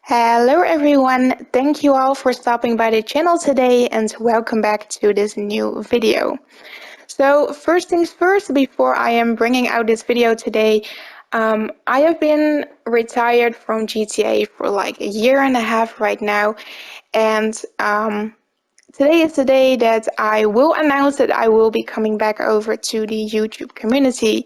Hello everyone, thank you all for stopping by the channel today and welcome back to this new video. So first things first, before I am bringing out this video today, I have been retired from GTA for like a year and a half right now, and today is the day that I will announce that I will be coming back over to the YouTube community.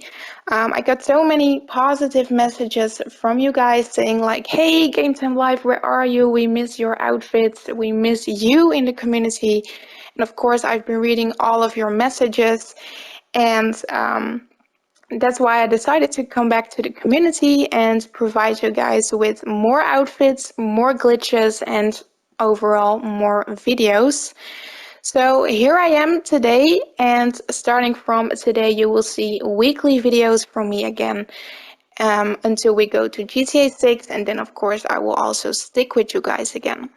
I got so many positive messages from you guys saying like, hey, Game Time Live, where are you? We miss your outfits. We miss you in the community. And of course, I've been reading all of your messages, and that's why I decided to come back to the community and provide you guys with more outfits, more glitches, and overall more videos. So here I am today, and starting from today you will see weekly videos from me again until we go to GTA 6, and then of course I will also stick with you guys again.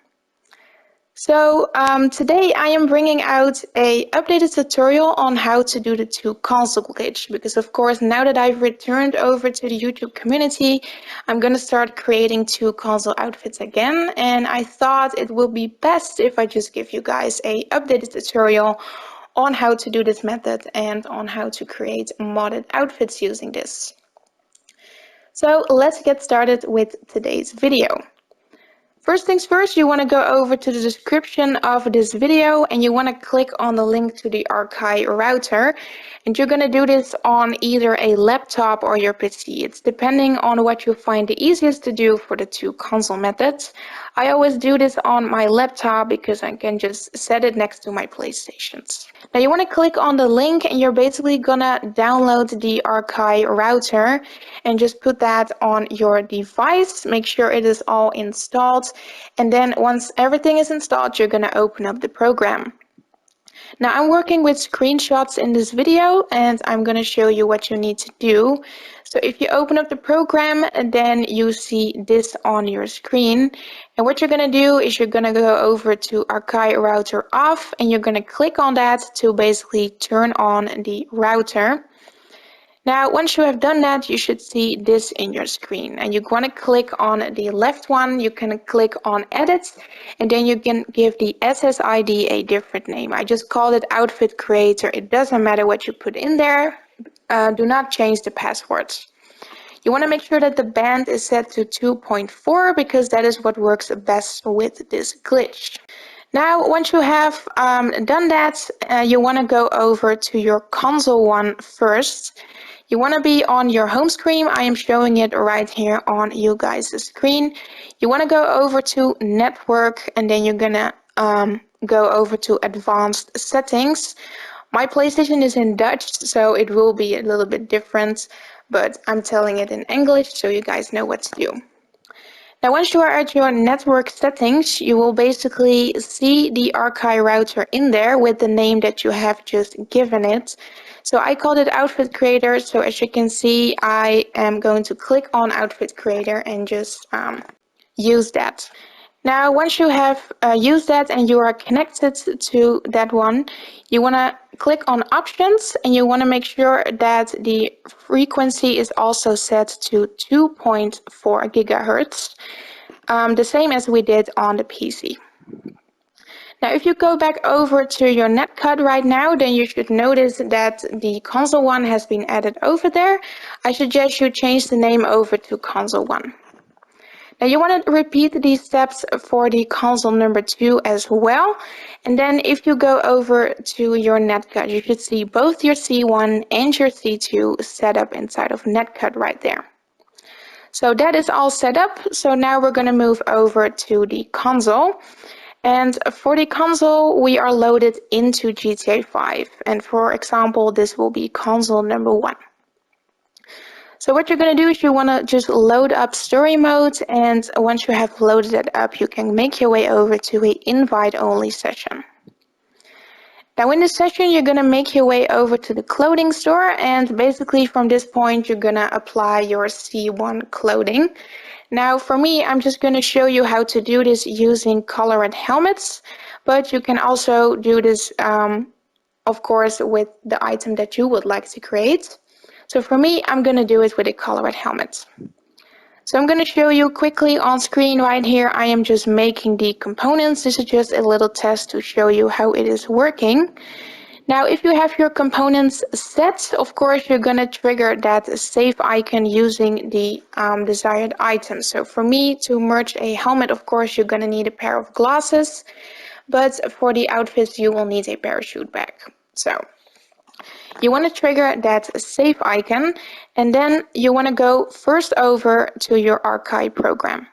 So today I am bringing out a updated tutorial on how to do the two console glitch, because of course now that I've returned over to the YouTube community, I'm gonna start creating two console outfits again, and I thought it would be best if I just give you guys a updated tutorial on how to do this method and on how to create modded outfits using this. So let's get started with today's video. First things first, you want to go over to the description of this video and you want to click on the link to the Arcai router, and you're going to do this on either a laptop or your PC. It's depending on what you find the easiest to do for the two console methods. I always do this on my laptop because I can just set it next to my PlayStations. Now you want to click on the link and you're basically gonna download the Arcai router and just put that on your device. Make sure it is all installed, and then once everything is installed, you're gonna open up the program. Now I'm working with screenshots in this video and I'm going to show you what you need to do. So if you open up the program, then you see this on your screen. And what you're going to do is you're going to go over to Arcai router off and you're going to click on that to basically turn on the router. Now, once you have done that, you should see this in your screen, and you want to click on the left one. You can click on edit, and then you can give the SSID a different name. I just called it outfit creator. It doesn't matter what you put in there. Do not change the passwords. You want to make sure that the band is set to 2.4 because that is what works best with this glitch. Now, once you have done that, you want to go over to your console one first. You want to be on your home screen. I am showing it right here on you guys' screen. You want to go over to network, and then you're gonna go over to advanced settings. My PlayStation is in Dutch, so it will be a little bit different, but I'm telling it in English so you guys know what to do. Now, once you are at your network settings, you will basically see the Arcai router in there with the name that you have just given it. So I called it Outfit Creator. So as you can see, I am going to click on Outfit Creator and just use that. Now, once you have used that and you are connected to that one, you want to click on Options and you want to make sure that the frequency is also set to 2.4 gigahertz, the same as we did on the PC. Now, if you go back over to your netcut right now, then you should notice that the console one has been added over there. I suggest you change the name over to console one. Now you want to repeat these steps for the console number 2 as well. And then if you go over to your netcut, you should see both your C1 and your C2 set up inside of netcut right there. So that is all set up. So now we're going to move over to the console. And for the console, we are loaded into GTA5. And for example, this will be console number 1. So what you're going to do is you want to just load up story mode, and once you have loaded it up, you can make your way over to an invite-only session. Now in this session, you're going to make your way over to the clothing store, and basically from this point, you're going to apply your C1 clothing. Now for me, I'm just going to show you how to do this using colored helmets, but you can also do this, of course, with the item that you would like to create. So for me, I'm going to do it with a colored helmet. So I'm going to show you quickly on screen right here. I am just making the components. This is just a little test to show you how it is working. Now, if you have your components set, of course, you're going to trigger that save icon using the desired item. So for me to merge a helmet, of course, you're going to need a pair of glasses, but for the outfits, you will need a parachute bag. So you want to trigger that save icon, and then you want to go first over to your Arcai program.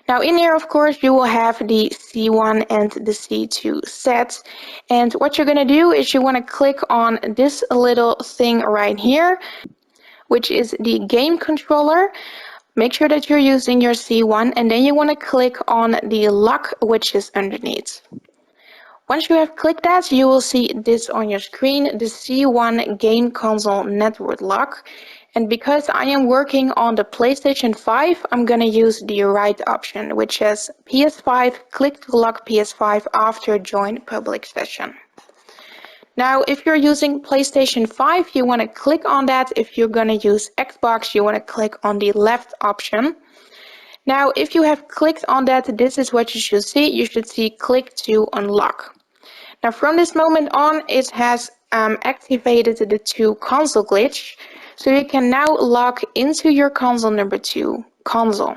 Now in here, of course, you will have the C1 and the C2 set. And what you're going to do is you want to click on this little thing right here, which is the game controller. Make sure that you're using your C1, and then you want to click on the lock, which is underneath. Once you have clicked that, you will see this on your screen, the C1 Game Console Network Lock. And because I am working on the PlayStation 5, I'm going to use the right option, which says PS5, click to lock PS5 after join public session. Now, if you're using PlayStation 5, you want to click on that. If you're going to use Xbox, you want to click on the left option. Now, if you have clicked on that, this is what you should see. You should see click to unlock. Now from this moment on, it has activated the 2 console glitch, so you can now log into your console number 2 console.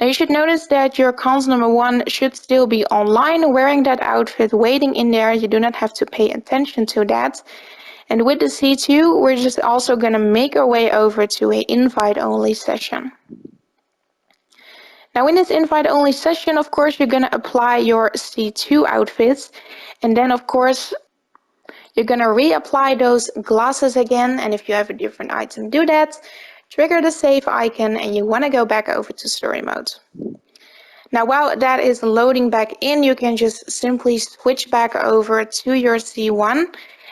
Now you should notice that your console number 1 should still be online, wearing that outfit, waiting in there. You do not have to pay attention to that. And with the C2, we're just also going to make our way over to an invite-only session. Now in this invite-only session, of course, you're going to apply your C2 outfits, and then of course you're going to reapply those glasses again, and if you have a different item, do that. Trigger the save icon, and you want to go back over to story mode. Now while that is loading back in, you can just simply switch back over to your C1,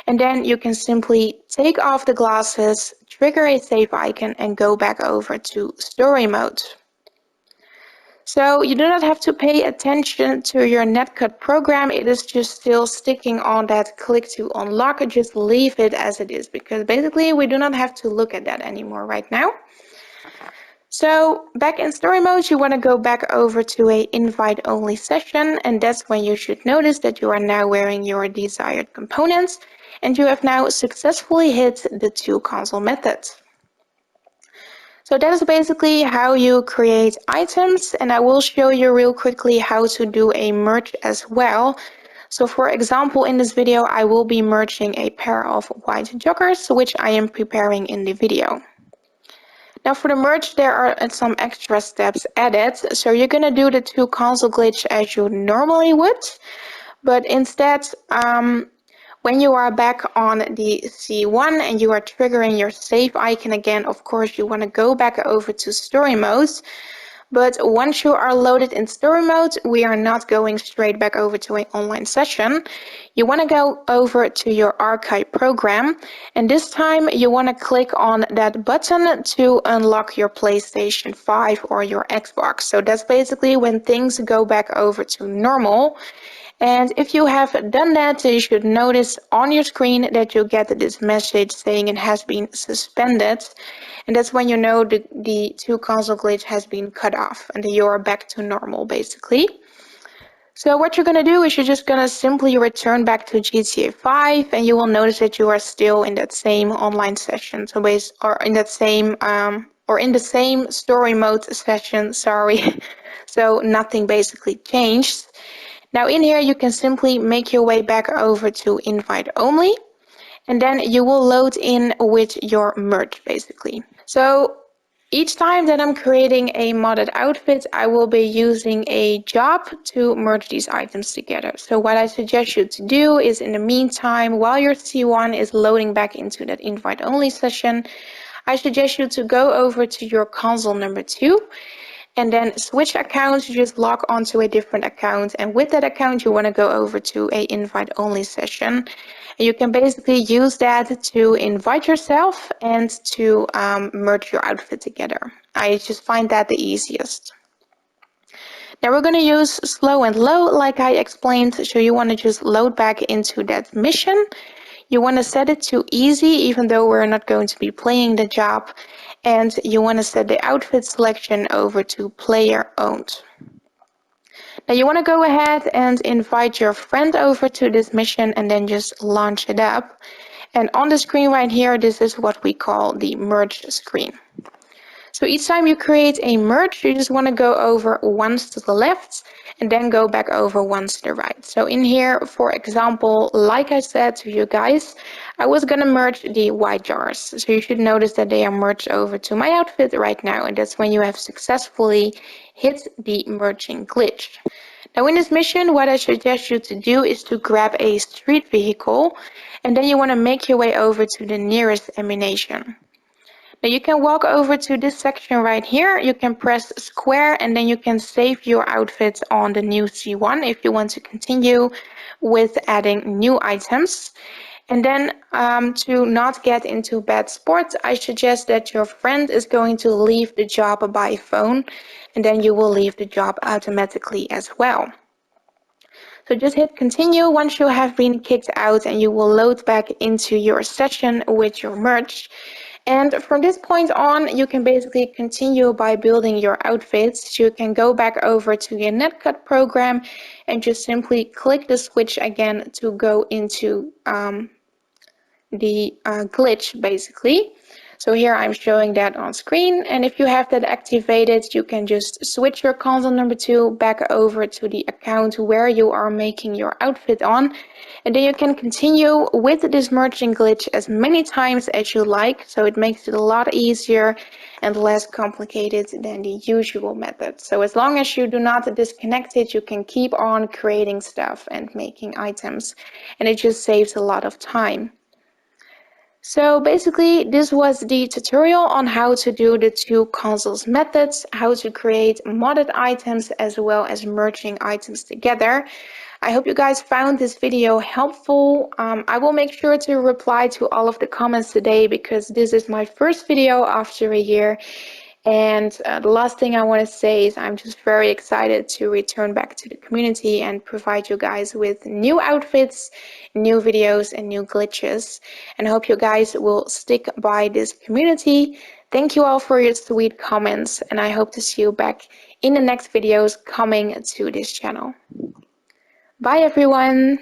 and then you can simply take off the glasses, trigger a save icon, and go back over to story mode. So you do not have to pay attention to your netcut program. It is just still sticking on that click to unlock. Just leave it as it is, because basically we do not have to look at that anymore right now. So back in story mode, you want to go back over to a invite only session, and that's when you should notice that you are now wearing your desired components, and you have now successfully hit the 2 console methods. So that is basically how you create items, and I will show you real quickly how to do a merge as well. So for example, in this video, I will be merging a pair of white joggers, which I am preparing in the video. Now for the merge, there are some extra steps added. So you're going to do the 2 console glitch as you normally would, but instead, when you are back on the C1 and you are triggering your save icon again, of course, you want to go back over to story mode. But once you are loaded in story mode, we are not going straight back over to an online session. You want to go over to your Arcai program, and this time you want to click on that button to unlock your PlayStation 5 or your Xbox. So that's basically when things go back over to normal. And if you have done that, you should notice on your screen that you get this message saying it has been suspended. And that's when you know the 2 console glitch has been cut off and you are back to normal, basically. So what you're going to do is you're just going to simply return back to GTA5, and you will notice that you are still in that same online session. So in the same story mode session, sorry. So nothing basically changed. Now in here, you can simply make your way back over to invite only, and then you will load in with your merge, basically. So each time that I'm creating a modded outfit, I will be using a job to merge these items together. So what I suggest you to do is, in the meantime, while your C1 is loading back into that invite only session, I suggest you to go over to your console number 2, and then switch accounts. You just log onto a different account, and with that account you want to go over to a invite only session. And you can basically use that to invite yourself and to merge your outfit together. I just find that the easiest. Now we're going to use slow and low like I explained, so you want to just load back into that mission. You want to set it to easy, even though we're not going to be playing the job. And you want to set the outfit selection over to player owned. Now you want to go ahead and invite your friend over to this mission and then just launch it up. And on the screen right here, this is what we call the merge screen. So each time you create a merge, you just want to go over once to the left and then go back over once to the right. So in here, for example, like I said to you guys, I was going to merge the white jars. So you should notice that they are merged over to my outfit right now. And that's when you have successfully hit the merging glitch. Now in this mission, what I suggest you to do is to grab a street vehicle and then you want to make your way over to the nearest ammunition. Now you can walk over to this section right here. You can press square and then you can save your outfit on the new C1 if you want to continue with adding new items. And then to not get into bad sports, I suggest that your friend is going to leave the job by phone and then you will leave the job automatically as well. So just hit continue once you have been kicked out and you will load back into your session with your merge. And from this point on, you can basically continue by building your outfits. You can go back over to your netcut program and just simply click the switch again to go into the glitch basically. So here I'm showing that on screen, and if you have that activated, you can just switch your console number 2 back over to the account where you are making your outfit on, and then you can continue with this merging glitch as many times as you like, so it makes it a lot easier and less complicated than the usual method. So as long as you do not disconnect it, you can keep on creating stuff and making items, and it just saves a lot of time. So basically, this was the tutorial on how to do the two consoles methods, how to create modded items as well as merging items together. I hope you guys found this video helpful. I will make sure to reply to all of the comments today because this is my first video after a year. And the last thing I want to say is I'm just very excited to return back to the community and provide you guys with new outfits, new videos, and new glitches. And I hope you guys will stick by this community. Thank you all for your sweet comments, and I hope to see you back in the next videos coming to this channel. Bye everyone!